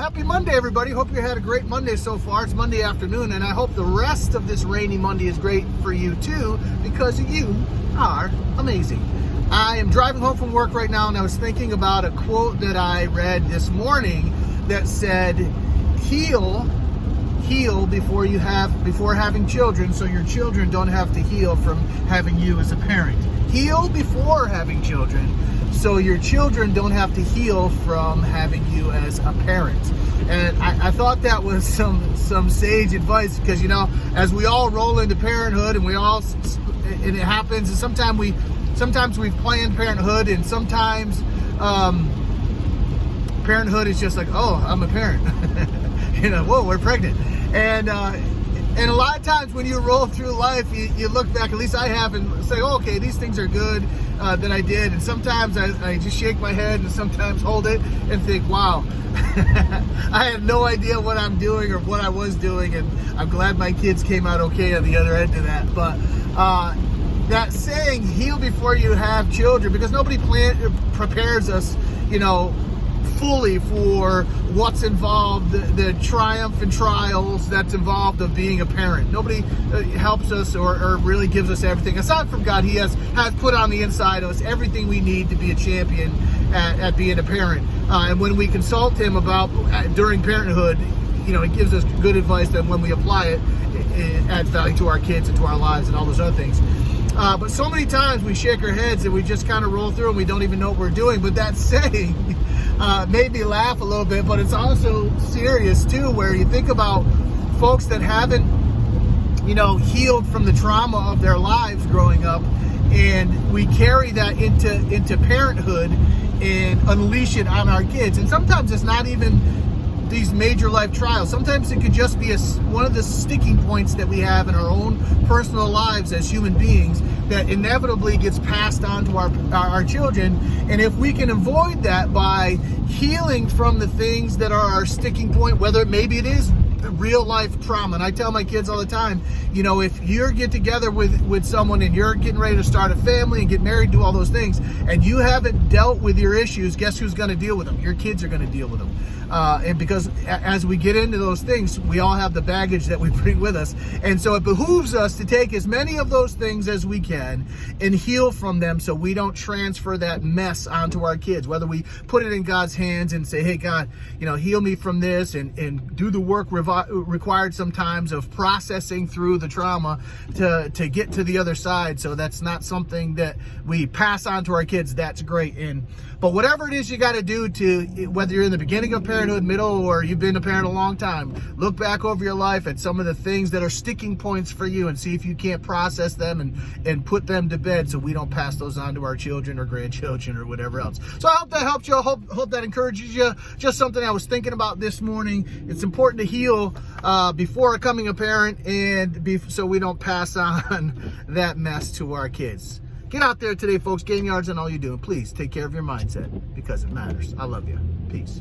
happy Monday, everybody. Hope you had a great Monday so far. It's Monday afternoon, and I hope the rest of this rainy Monday is great for you too, because you are amazing. I am driving home from work right now, and I was thinking about a quote that I read this morning that said, heal before having children, so your children don't have to heal from having you as a parent. Heal before having children, so your children don't have to heal from having you as a parent. And I thought that was some sage advice, because, you know, as we all roll into parenthood, and it happens, and sometimes we've planned parenthood, and sometimes parenthood is just like, oh, I'm a parent. You know, whoa, we're pregnant. And a lot of times when you roll through life, you look back, at least I have, and say, oh, okay, these things are good that I did. And sometimes I just shake my head and sometimes hold it and think, wow, I had no idea what I'm doing or what I was doing. And I'm glad my kids came out okay on the other end of that. But that saying, heal before you have children, because nobody prepares us, you know, fully for what's involved, the triumph and trials that's involved of being a parent. Nobody helps us or really gives us everything. Aside from God, He has put on the inside of us everything we need to be a champion at being a parent. And when we consult Him about during parenthood, you know, He gives us good advice that when we apply it, it adds value to our kids and to our lives and all those other things. But so many times we shake our heads and we just kind of roll through and we don't even know what we're doing. But that saying made me laugh a little bit, but it's also serious too, where you think about folks that haven't, you know, healed from the trauma of their lives growing up, and we carry that into parenthood and unleash it on our kids. And sometimes it's not even these major life trials. Sometimes it could just be one of the sticking points that we have in our own personal lives as human beings that inevitably gets passed on to our children. And if we can avoid that by healing from the things that are our sticking point, whether maybe it is real life trauma. And I tell my kids all the time, you know, if you're get together with someone and you're getting ready to start a family and get married, do all those things, and you haven't dealt with your issues, guess who's going to deal with them? Your kids are going to deal with them. And because as we get into those things, we all have the baggage that we bring with us. And so it behooves us to take as many of those things as we can and heal from them, so we don't transfer that mess onto our kids. Whether we put it in God's hands and say, hey, God, you know, heal me from this, and do the work required sometimes of processing through the trauma to get to the other side. So that's not something that we pass on to our kids. That's great. But whatever it is you got to do whether you're in the beginning of parenthood, middle, or you've been a parent a long time, look back over your life at some of the things that are sticking points for you and see if you can't process them and put them to bed, so we don't pass those on to our children or grandchildren or whatever else. So I hope that helped you. I hope that encourages you. Just something I was thinking about this morning. It's important to heal before becoming a parent, and so we don't pass on that mess to our kids. Get out there today, folks. Game yards and all you do. Please take care of your mindset, because it matters. I love you. Peace.